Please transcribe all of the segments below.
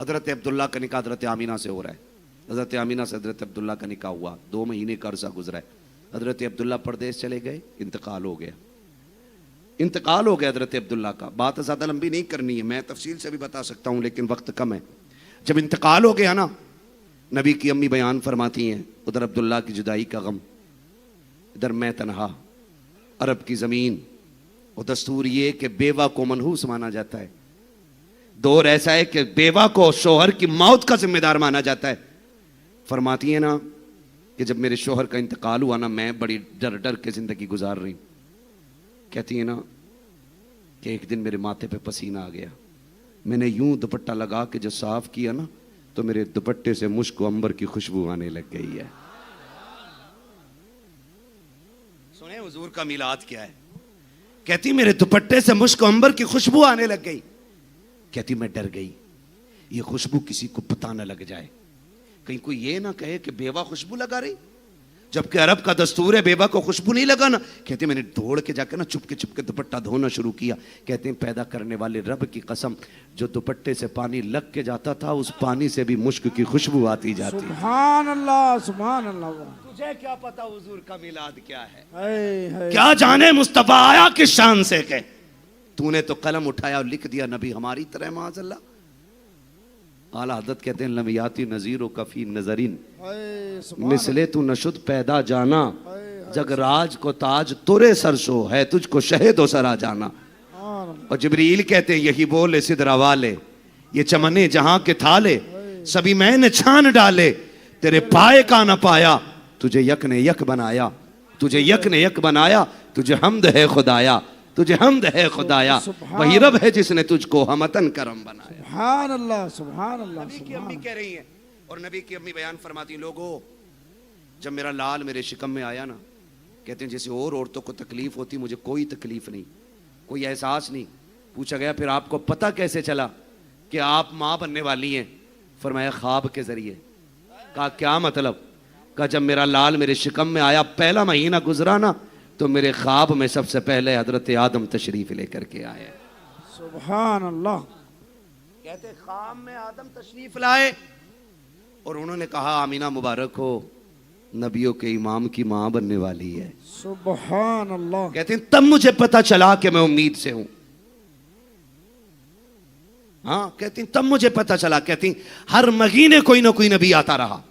हज़रत अब्दुल्ला का निकाह हज़रत आमीना से हो रहा है। हज़रत आमीना से हज़रत अब्दुल्ला का निकाह हुआ, 2 महीने का अरसा गुजरा है। हज़रत अब्दुल्ला परदेश चले गए, इंतकाल हो गया। इंतकाल हो गया हज़रत अब्दुल्ला का। बात ज़्यादा लंबी नहीं करनी है, मैं तफसील से भी बता सकता हूँ लेकिन वक्त कम है। जब इंतकाल हो गया ना, नबी की अम्मी बयान फरमाती हैं, उधर अब्दुल्ला की जुदाई का गम, इधर मैं तनहा, अरब की ज़मीन। और दस्तूर ये कि बेवा को मनहूस माना जाता है। दौर ऐसा है कि बेवा को शोहर की मौत का जिम्मेदार माना जाता है। फरमाती है ना कि जब मेरे शोहर का इंतकाल हुआ ना, मैं बड़ी डर डर के ज़िंदगी गुजार रही। कहती है ना कि एक दिन मेरे माथे पे पसीना आ गया, मैंने यूं दुपट्टा लगा के जो साफ किया ना, तो मेरे दुपट्टे से मुश्क अंबर की खुशबू आने लग गई है। सुने हुजूर का मिलाद क्या है। कहती मेरे दुपट्टे से मुश्क अंबर की खुशबू आने लग गई। कहती मैं डर गई, ये खुशबू किसी को पता न लग जाए, कहीं कोई ये ना कहे कि बेवा खुशबू लगा रही, जबकि अरब का दस्तूर है बेवा को खुशबू नहीं लगाना। कहते मैंने दौड़ के जाकर ना चुपके चुपके दुपट्टा धोना शुरू किया। कहते हैं पैदा करने वाले रब की कसम, जो दुपट्टे से पानी लग के जाता था, उस पानी से भी मुश्क की खुशबू आती जाती। सुभान अल्लाह, सुभान अल्लाह। तुझे क्या पता हुजूर का मिलाद क्या है, है। क्या जाने मुस्तफा आया किस शान से के। तूने तो कलम उठाया और लिख दिया नबी हमारी तरह, माज़अल्लाह। आला हज़रत कहते हैं लमियाती नज़ीरो कफ़ी नज़रिन मिसले तू नशुद पैदा जाना, जग राज को ताज तुरे सरसो है, तुझको शहीदो सरा जाना। और जिब्रील कहते हैं यही बोले सिदरा वाले, ये चमने जहां के थाले, सभी मैंने छान डाले, तेरे पाए का न पाया, तुझे यक ने यक बनाया, तुझे यक ने यक बनाया, तुझे हमद है खुदाया, तुझे हमद है खुदाया, वही रब है जिसने तुझको हमतन करम बनाया। सुभान अल्लाह, सुभान अल्लाह। नबी की अम्मी कह रही हैं, और नबी की अम्मी बयान फरमाती हैं, लोगों जब मेरा लाल मेरे शिकम में आया ना, कहते हैं जैसे और औरतों को तकलीफ होती, मुझे कोई तकलीफ नहीं, कोई एहसास नहीं। पूछा गया फिर आपको पता कैसे चला कि आप माँ बनने वाली हैं। फरमाया ख्वाब के जरिए। कहा क्या मतलब। कहा जब मेरा लाल मेरे शिकम में आया, पहला महीना गुजरा ना, तो मेरे ख्वाब में सबसे पहले हजरत आदम तशरीफ लेकर के आए। सुभान अल्लाह। कहते ख्वाब में आदम तशरीफ लाए और उन्होंने कहा आमीना मुबारक हो, नबियों के इमाम की मां बनने वाली है। सुभान अल्लाह। कहते हैं तब मुझे पता चला कि मैं उम्मीद से हूं। हाँ कहती तब मुझे पता चला। कहती हर महीने कोई ना कोई नबी आता रहा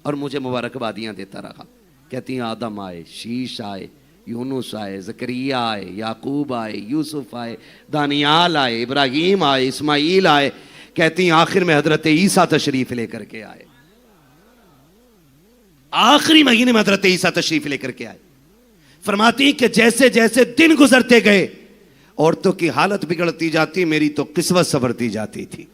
और मुझे मुबारकबादियां देता रहा। कहती आदम आए, शीश आए, यूनुस आए, ज़करिया आए, याकूब आए, यूसुफ आए, दानियाल आए, इब्राहीम आए, इस्माइल आए। कहती आखिर में हजरत ईसा तशरीफ लेकर के आए। आखिरी महीने में हजरत ईसा तशरीफ लेकर के आए। फरमाती कि जैसे जैसे दिन गुजरते गए, औरतों की हालत बिगड़ती जाती, मेरी तो किस्मत संवरती जाती थी,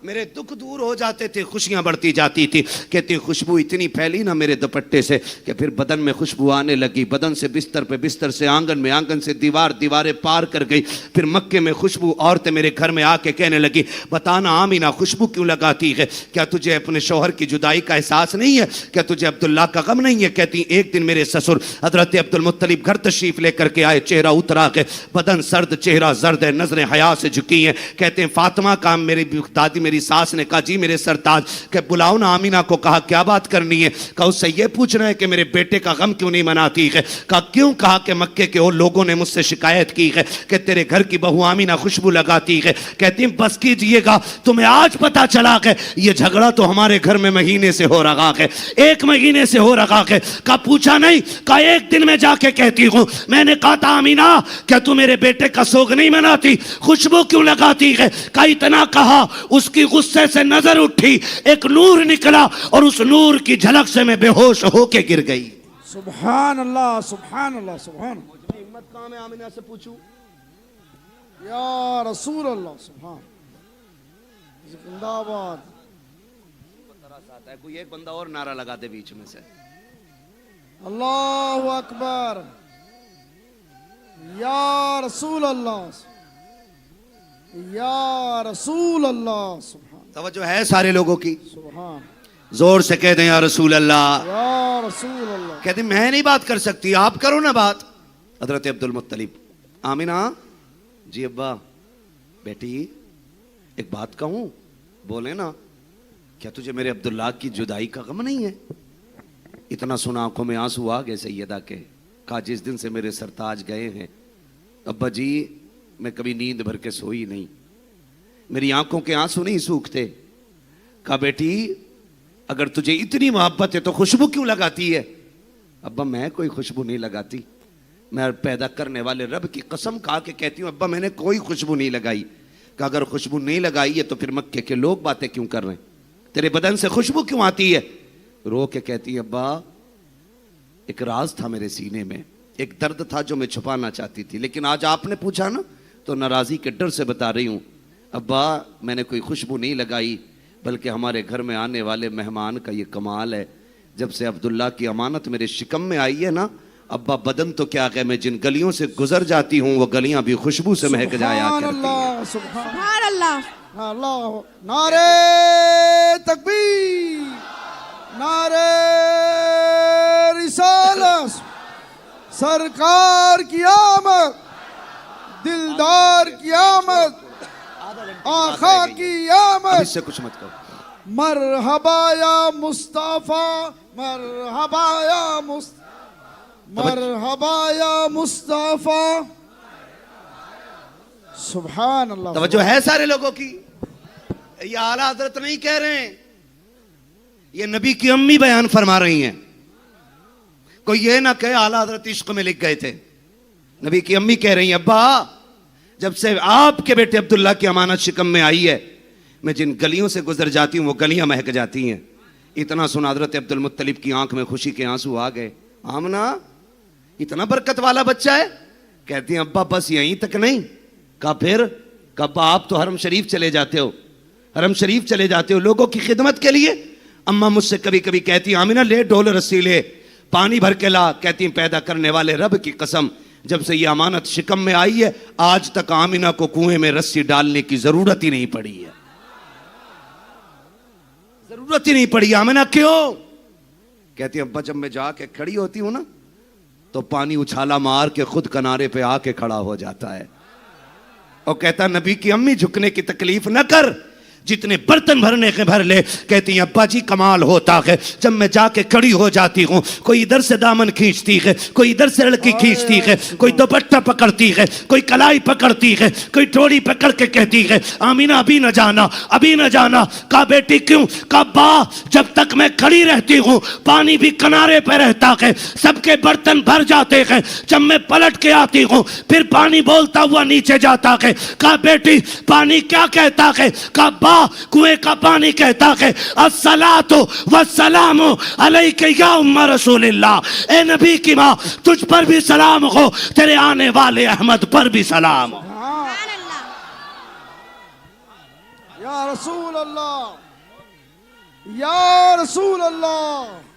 मेरे दुख दूर हो जाते थे, खुशियां बढ़ती जाती थी। कहती खुशबू इतनी फैली ना मेरे दुपट्टे से कि फिर बदन में खुशबू आने लगी, बदन से बिस्तर पे, बिस्तर से आंगन में, आंगन से दीवार, दीवारें पार कर गई। फिर मक्के में खुशबू, औरतें मेरे घर में आके कहने लगी बताना आमीना खुशबू क्यों लगाती है, क्या तुझे अपने शौहर की जुदाई का एहसास नहीं है, क्या तुझे अब्दुल्ला का गम नहीं है। कहती एक दिन मेरे ससुर हजरत अब्दुल मुत्तलिब घर तशरीफ लेकर के आए, चेहरा उतरा के, बदन सर्द, चेहरा जर्द है, नजरें हया से झुकी हैं। कहते हैं फातिमा का मेरी दादी मेरी सास ने कहा जी मेरे सरताज के बुलाओ ना आमीना को। कहा क्या बात करनी है। कहा उससे ये पूछना है कि मेरे बेटे का गम क्यों नहीं मनाती है। कहा क्यों। कहा कि मक्के के और लोगों ने मुझसे शिकायत की है कि तेरे घर की बहू आमीना खुशबू लगाती है। कहती बस कीजिएगा, तुम्हें आज पता चला कि ये झगड़ा तो हमारे घर में महीने से हो रहा है, 1 महीने से हो रहा है। कहा पूछा नहीं। कहा एक दिन में जाके कहती हूं, मैंने कहा था आमीना क्या तू मेरे बेटे का सोग नहीं मनाती, खुशबू क्यों लगाती है। कहा इतना कहा, उसकी गुस्से से नजर उठी, एक नूर निकला और उस नूर की झलक से मैं बेहोश होके गिर गई। सुभान अल्लाह, सुभान अल्लाह, सुभान। मुझे हिम्मत कहां मैं आमीना से पूछूं या रसूल अल्लाह। सुभान जिंदाबाद। तरस आता है, कोई एक बंदा और नारा लगा दे बीच में से, अल्लाहु अकबर या रसूल अल्लाह, या रसूल अल्लाह। सुभान। तवज्जो है सारे लोगों की, सुभान। जोर से कह दें या रसूल अल्लाह, या रसूल अल्लाह। कहते मैं नहीं बात कर सकती, आप करो ना बात। हजरत अब्दुल मुत्तलिब, आमीना जी अब्बा बेटी एक बात कहूं। बोले ना, क्या तुझे मेरे अब्दुल्ला की जुदाई का गम नहीं है? इतना सुना आंखों में आंसू आ गए सैयदा के। कहा जिस दिन से मेरे सरताज गए हैं अब्बा जी, मैं कभी नींद भर के सोई नहीं, मेरी आंखों के आंसू नहीं सूखते। कहा बेटी अगर तुझे इतनी मोहब्बत है तो खुशबू क्यों लगाती है? अब्बा मैं कोई खुशबू नहीं लगाती, मैं पैदा करने वाले रब की कसम खा के कहती हूँ अब्बा मैंने कोई खुशबू नहीं लगाई। कहा अगर खुशबू नहीं लगाई है तो फिर मक्के के लोग बातें क्यों कर रहे हैं, तेरे बदन से खुशबू क्यों आती है? रो के कहती है अब्बा एक राज था मेरे सीने में, एक दर्द था जो मैं छुपाना चाहती थी, लेकिन आज आपने पूछा ना तो नाराजी के डर से बता रही हूं। अब्बा मैंने कोई खुशबू नहीं लगाई, बल्कि हमारे घर में आने वाले मेहमान का ये कमाल है, जब से अब्दुल्ला की अमानत मेरे शिकम में आई है ना अब्बा, बदन तो क्या कहे, मैं जिन गलियों से गुजर जाती हूँ वो गलियां भी खुशबू से महक जाया सुभान करती हैं। अल्लाह, सुभान सुभान अल्लाह। अल्लाह। नारे तकबीर, नारे रिसालत, सरकार की आमद, दिलदार की आमद, आका की अब आमद। इससे कुछ मत करो। मरहबा या मुस्तफा, मरहबा या मरहबा या मुस्तफा। सुभान अल्लाह। तवज्जो है सारे लोगों की? ये आला हजरत नहीं कह रहे हैं, ये नबी की अम्मी बयान फरमा रही हैं। कोई ये ना कहे आला हजरत इश्क में लिख गए थे, नबी की अम्मी कह रही हैं अब्बा जब से आपके बेटे अब्दुल्ला की अमानत शिकम में आई है, मैं जिन गलियों से गुजर जाती हूँ वो गलियां महक जाती हैं। इतना सुना हजरत अब्दुल मुत्तलिब की आंख में खुशी के आंसू आ गए। आमना इतना बरकत वाला बच्चा है? कहती हैं अब्बा बस यहीं तक नहीं। कहा फिर? कब आप तो हरम शरीफ चले जाते हो, हरम शरीफ चले जाते हो लोगों की खिदमत के लिए। अम्मा मुझसे कभी कभी कहती आमिना ले डोल रस्सी ले, पानी भर के ला। कहती पैदा करने वाले रब की कसम जब से ये अमानत शिकम में आई है आज तक आमिना को कुएं में रस्सी डालने की जरूरत ही नहीं पड़ी है, जरूरत ही नहीं पड़ी। आमिना क्यों? कहती अब्बा जब मैं जाके खड़ी होती हूं ना तो पानी उछाला मार के खुद किनारे पे आके खड़ा हो जाता है। और कहता नबी की अम्मी झुकने की तकलीफ न कर, जितने बर्तन भरने के भर ले। कहती हैं अब्बा जी कमाल होता है जब मैं जाके खड़ी हो जाती हूँ, कोई इधर से दामन खींचती है, कोई इधर से लड़की खींचती है, कोई दुपट्टा पकड़ती है, कोई कलाई पकड़ती है, कोई टोड़ी पकड़ के कहती है आमीना अभी न जाना, अभी न जाना। कहा बेटी क्यों? कहा बा जब तक मैं खड़ी रहती हूँ पानी भी किनारे पे रहता है, सबके बर्तन भर जाते हैं, जब मैं पलट के आती हूँ फिर पानी बोलता हुआ नीचे जाता है। कहा बेटी पानी क्या कहता है? कहा कुएं का पानी कहता है अस्सलातु वस्सलामु अलैका या उम्मा रसूलिल्लाह। ए नबी की माँ तुझ पर भी सलाम हो, तेरे आने वाले अहमद पर भी सलाम हो। सुभान अल्लाह। या रसूल अल्लाह, या रसूल अल्लाह।